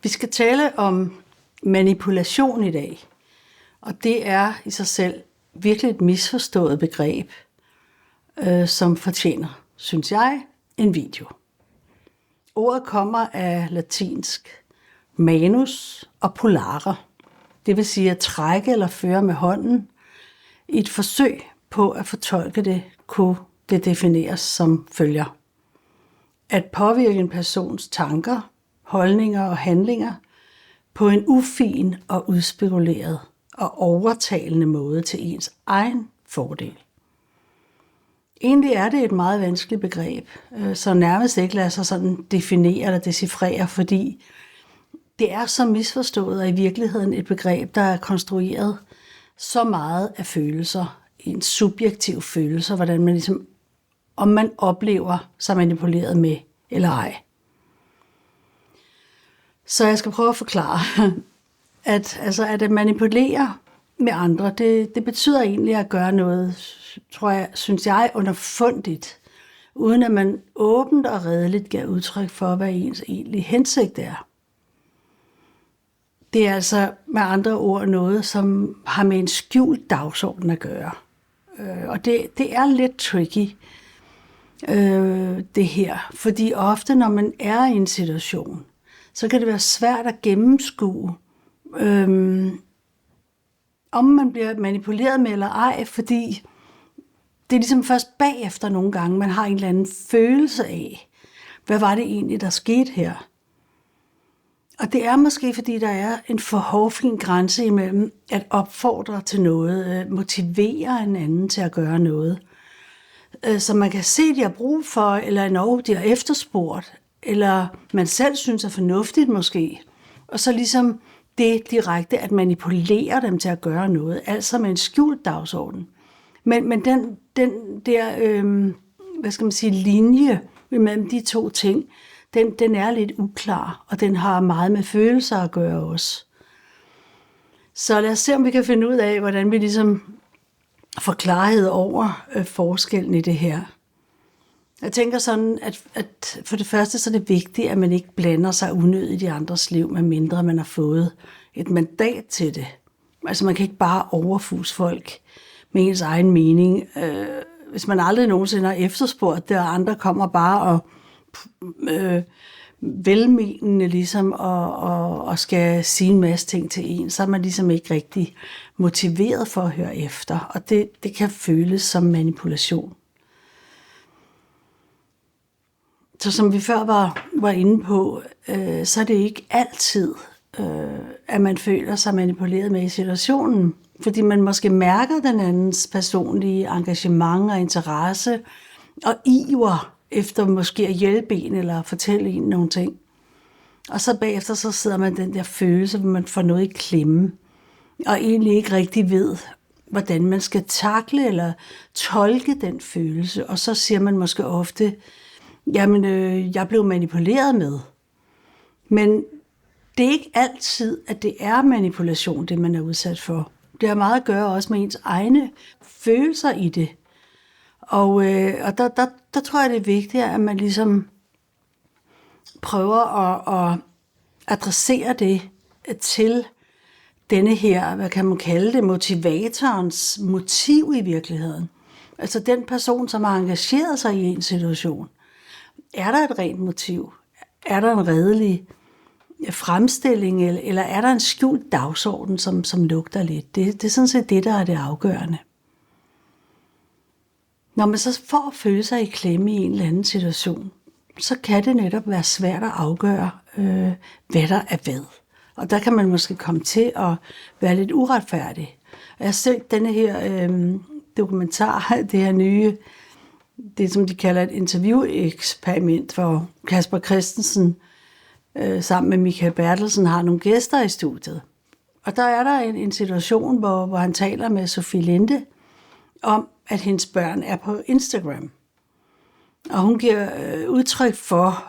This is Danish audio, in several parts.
Vi skal tale om manipulation i dag, og det er i sig selv virkelig et misforstået begreb, som fortjener, synes jeg, en video. Ordet kommer af latinsk manus og polare, det vil sige at trække eller føre med hånden. I et forsøg på at fortolke det, kunne det defineres som følger. At påvirke en persons tanker, holdninger og handlinger på en ufin og udspekuleret og overtalende måde til ens egen fordel. Egentlig er det et meget vanskeligt begreb, så nærmest ikke lader sig sådan definere eller decifrere, fordi det er så misforstået og i virkeligheden et begreb, der er konstrueret så meget af følelser, en subjektiv følelser, hvordan man ligesom, om man oplever sig manipuleret med eller ej. Så jeg skal prøve at forklare, at manipulere med andre, det betyder egentlig at gøre noget, synes jeg, underfundigt, uden at man åbent og redeligt giver udtryk for, hvad ens egentlige hensigt er. Det er altså med andre ord noget, som har med en skjult dagsorden at gøre. Og det er lidt tricky, det her. Fordi ofte, når man er i en situation, så kan det være svært at gennemskue, om man bliver manipuleret med eller ej, fordi det er ligesom først bagefter nogle gange, man har en eller anden følelse af, hvad var det egentlig, der skete her? Og det er måske, fordi der er en for hårfin grænse imellem at opfordre til noget, motivere en anden til at gøre noget, som man kan se, de har brug for, eller endnu de har efterspurgt, eller man selv synes er fornuftigt måske, og så ligesom det direkte at manipulere dem til at gøre noget, altså med en skjult dagsorden. Men den der, linje mellem de to ting, den er lidt uklar, og den har meget med følelser at gøre også. Så lad os se, om vi kan finde ud af, hvordan vi ligesom får klarhed over forskellen i det her. Jeg tænker sådan, at for det første så er det vigtigt, at man ikke blander sig unødigt i andres liv, medmindre man har fået et mandat til det. Altså man kan ikke bare overfuse folk med ens egen mening. Hvis man aldrig nogensinde har efterspurgt det, og andre kommer bare og velmenende ligesom, og skal sige en masse ting til en, så er man ligesom ikke rigtig motiveret for at høre efter. Og det kan føles som manipulation. Så som vi før var inde på, så er det ikke altid, at man føler sig manipuleret med i situationen. Fordi man måske mærker den andens personlige engagement og interesse og iver efter måske at hjælpe en eller fortælle en nogle ting. Og så bagefter så sidder man den der følelse, hvor man får noget i klemme, og egentlig ikke rigtig ved, hvordan man skal takle eller tolke den følelse. Og så siger man måske ofte, jamen, jeg blev manipuleret med. Men det er ikke altid, at det er manipulation, det man er udsat for. Det har meget at gøre også med ens egne følelser i det. Og der tror jeg, det er vigtigt, at man ligesom prøver at adressere det til denne her, hvad kan man kalde det, motivatorens motiv i virkeligheden. Altså den person, som har engageret sig i en situation. Er der et rent motiv? Er der en redelig fremstilling, eller er der en skjult dagsorden, som lugter lidt? Det er sådan set det, der er det afgørende. Når man så får at føle sig i klemme i en eller anden situation, så kan det netop være svært at afgøre, hvad der er hvad. Og der kan man måske komme til at være lidt uretfærdig. Jeg har set denne her dokumentar, det her nye, det som de kalder et interview-eksperiment, hvor Kasper Christensen sammen med Michael Bertelsen har nogle gæster i studiet. Og der er der en situation, hvor han taler med Sofie Linde om, at hendes børn er på Instagram. Og hun giver udtryk for,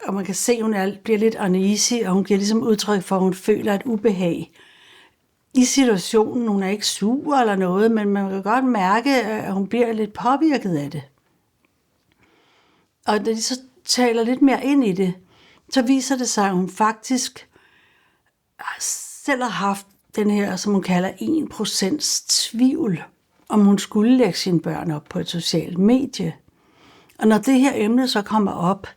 og man kan se, at hun bliver lidt uneasy, og hun giver ligesom udtryk for, at hun føler et ubehag i situationen. Hun er ikke sur eller noget, men man kan godt mærke, at hun bliver lidt påvirket af det. Og da de så taler lidt mere ind i det, så viser det sig, at hun faktisk selv har haft den her, som hun kalder 1% tvivl, om hun skulle lægge sine børn op på et socialt medie. Og når det her emne så kommer op,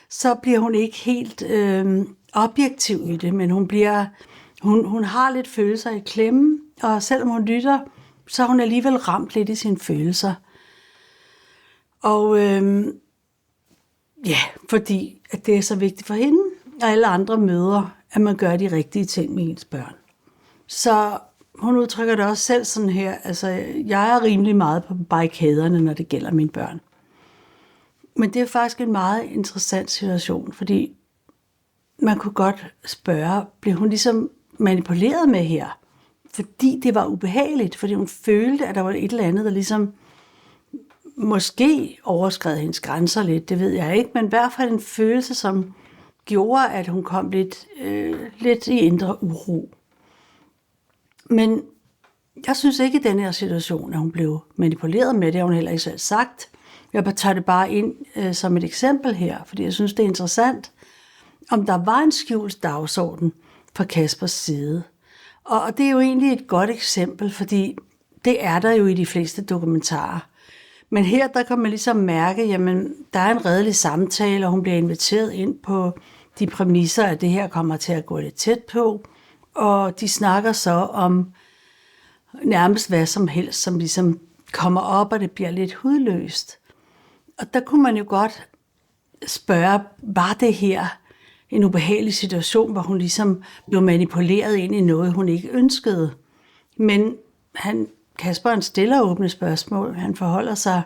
så bliver hun ikke helt objektiv i det, men hun har lidt følelser i klemme, og selvom hun lytter, så har hun alligevel ramt lidt i sine følelser. Og fordi at det er så vigtigt for hende og alle andre mødre, at man gør de rigtige ting med ens børn. Så hun udtrykker det også selv sådan her, altså jeg er rimelig meget på barrikaderne, når det gælder mine børn. Men det er faktisk en meget interessant situation, fordi man kunne godt spørge, blev hun ligesom manipuleret med her? Fordi det var ubehageligt, fordi hun følte, at der var et eller andet, der ligesom måske overskred hendes grænser lidt, det ved jeg ikke, men i hvert fald en følelse, som gjorde, at hun kom lidt i indre uro. Men jeg synes ikke i den her situation, at hun blev manipuleret med det, har hun heller ikke selv sagt. Jeg tager det bare ind som et eksempel her, fordi jeg synes, det er interessant, om der var en skjult dagsorden fra Kaspers side. Og det er jo egentlig et godt eksempel, fordi det er der jo i de fleste dokumentarer. Men her, der kan man ligesom mærke, jamen, der er en redelig samtale, og hun bliver inviteret ind på de præmisser, at det her kommer til at gå lidt tæt på. Og de snakker så om nærmest hvad som helst, som ligesom kommer op, og det bliver lidt hudløst. Og der kunne man jo godt spørge, var det her en ubehagelig situation, hvor hun ligesom blev manipuleret ind i noget, hun ikke ønskede? Men Kasper stiller åbne spørgsmål. Han forholder sig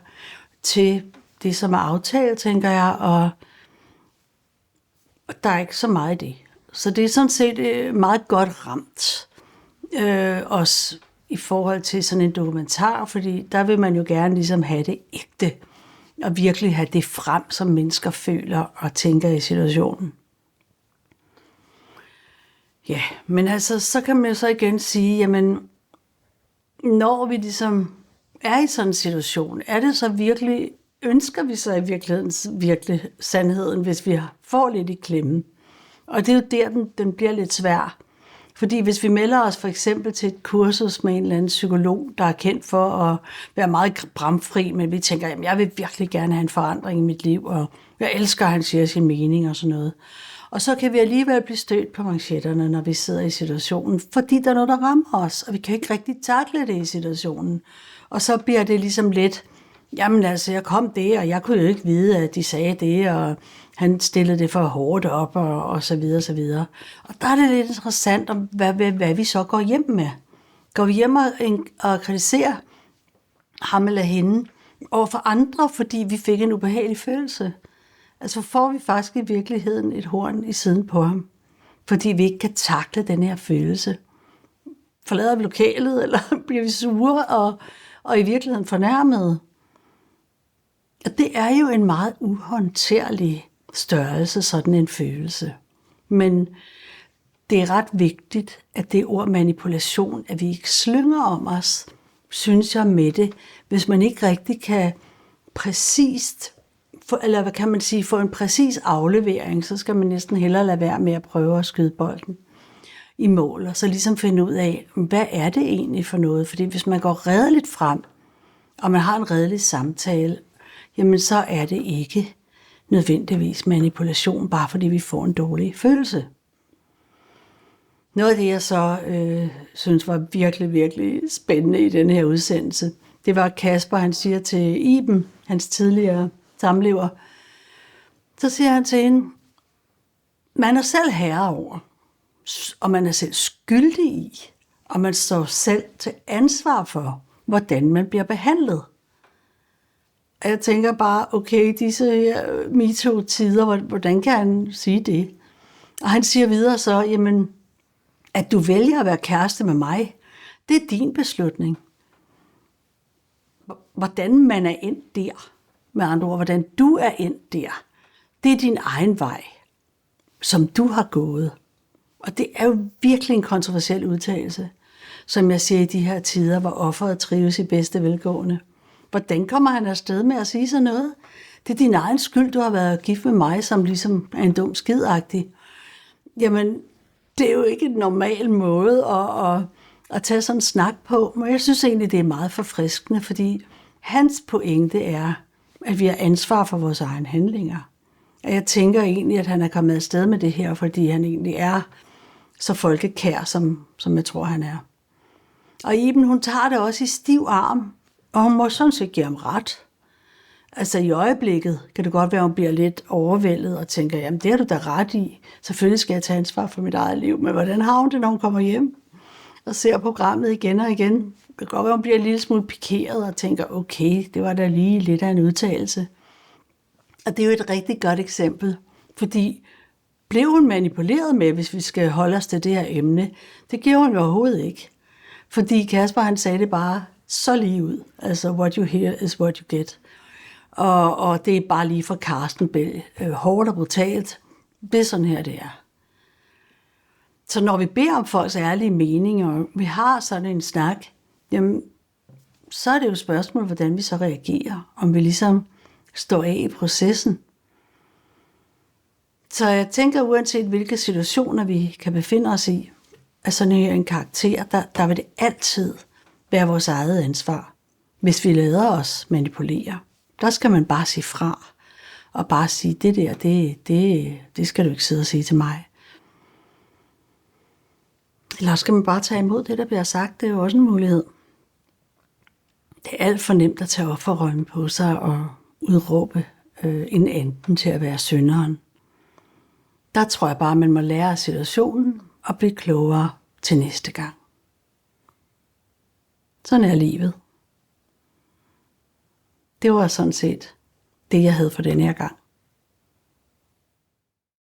til det, som er aftalt, tænker jeg, og der er ikke så meget i det. Så det er sådan set meget godt ramt, også i forhold til sådan en dokumentar, fordi der vil man jo gerne ligesom have det ægte, og virkelig have det frem, som mennesker føler og tænker i situationen. Ja, men altså, så kan man jo så igen sige, jamen, når vi ligesom er i sådan en situation, er det så virkelig, ønsker vi så i virkeligheden sandheden, hvis vi får lidt i klemmen? Og det er jo der, den bliver lidt svær. Fordi hvis vi melder os for eksempel til et kursus med en eller anden psykolog, der er kendt for at være meget bramfri, men vi tænker, jamen jeg vil virkelig gerne have en forandring i mit liv, og jeg elsker, at han siger sin mening og sådan noget. Og så kan vi alligevel blive stødt på manchetterne, når vi sidder i situationen, fordi der er noget, der rammer os, og vi kan ikke rigtig takle det i situationen. Og så bliver det ligesom lidt, jamen altså, jeg kom det, og jeg kunne jo ikke vide, at de sagde det, og han stillede det for hårdt op, og så videre, så videre. Og der er det lidt interessant, om hvad vi så går hjem med. Går vi hjem og kritiserer ham eller hende over for andre, fordi vi fik en ubehagelig følelse? Altså får vi faktisk i virkeligheden et horn i siden på ham, fordi vi ikke kan takle den her følelse. Forlader vi lokalet, eller bliver vi sure og i virkeligheden fornærmede? Og det er jo en meget uhåndterlig størrelse, sådan en følelse. Men det er ret vigtigt, at det ord manipulation, at vi ikke slynger om os, synes jeg med det, hvis man ikke rigtig kan præcist, eller hvad kan man sige, få en præcis aflevering, så skal man næsten hellere lade være med at prøve at skyde bolden i mål, og så ligesom finde ud af, hvad er det egentlig for noget? Fordi hvis man går redeligt frem, og man har en redelig samtale, jamen så er det ikke nødvendigvis manipulation, bare fordi vi får en dårlig følelse. Noget af det, jeg så synes var virkelig, virkelig spændende i den her udsendelse, det var Kasper, han siger til Iben, hans tidligere samlever, så siger han til hende, man er selv herre over, og man er selv skyldig i, og man står selv til ansvar for, hvordan man bliver behandlet. Og jeg tænker bare, okay, disse MeToo-tider, hvordan kan han sige det? Og han siger videre så, jamen, at du vælger at være kæreste med mig, det er din beslutning. Hvordan man er endt der, med andre ord, hvordan du er endt der, det er din egen vej, som du har gået. Og det er jo virkelig en kontroversiel udtalelse, som jeg siger i de her tider, hvor offeret trives i bedste velgående. Hvordan kommer han afsted med at sige sådan noget? Det er din egen skyld, du har været gift med mig, som ligesom er en dum skidagtig. Jamen, det er jo ikke en normal måde at tage sådan en snak på, men jeg synes egentlig, det er meget forfriskende, fordi hans pointe er, at vi har ansvar for vores egne handlinger. Og jeg tænker egentlig, at han er kommet afsted med det her, fordi han egentlig er så folkekær, som jeg tror, han er. Og Iben, hun tager det også i stiv arm, og hun må sådan set give ham ret. Altså i øjeblikket kan det godt være, at hun bliver lidt overvældet og tænker, jamen det har du da ret i. Selvfølgelig skal jeg tage ansvar for mit eget liv, men hvordan har hun det, når hun kommer hjem og ser programmet igen og igen? Det kan godt være, at hun bliver en lille smule pikeret og tænker, okay, det var da lige lidt af en udtalelse. Og det er jo et rigtig godt eksempel, fordi blev hun manipuleret med, hvis vi skal holde os til det her emne? Det gjorde hun jo overhovedet ikke. Fordi Kasper, han sagde det bare så lige ud. Altså, what you hear is what you get. Og det er bare lige fra Carsten Bell. Hårdt og brutalt. Det er sådan her, det er. Så når vi beder om folks ærlige meninger, og vi har sådan en snak, jamen, så er det jo et spørgsmål, hvordan vi så reagerer. Om vi ligesom står af i processen. Så jeg tænker, uanset hvilke situationer vi kan befinde os i, af sådan en karakter, der vil det altid være vores eget ansvar. Hvis vi lader os manipulere, der skal man bare sige fra, og bare sige, det der, det skal du ikke sidde og sige til mig. Eller skal man bare tage imod det, der bliver sagt, det er jo også en mulighed. Det er alt for nemt at tage offerrollen på sig og udråbe en anden til at være synderen. Der tror jeg bare, at man må lære af situationen og blive klogere til næste gang. Sådan er livet. Det var sådan set det, jeg havde for denne her gang.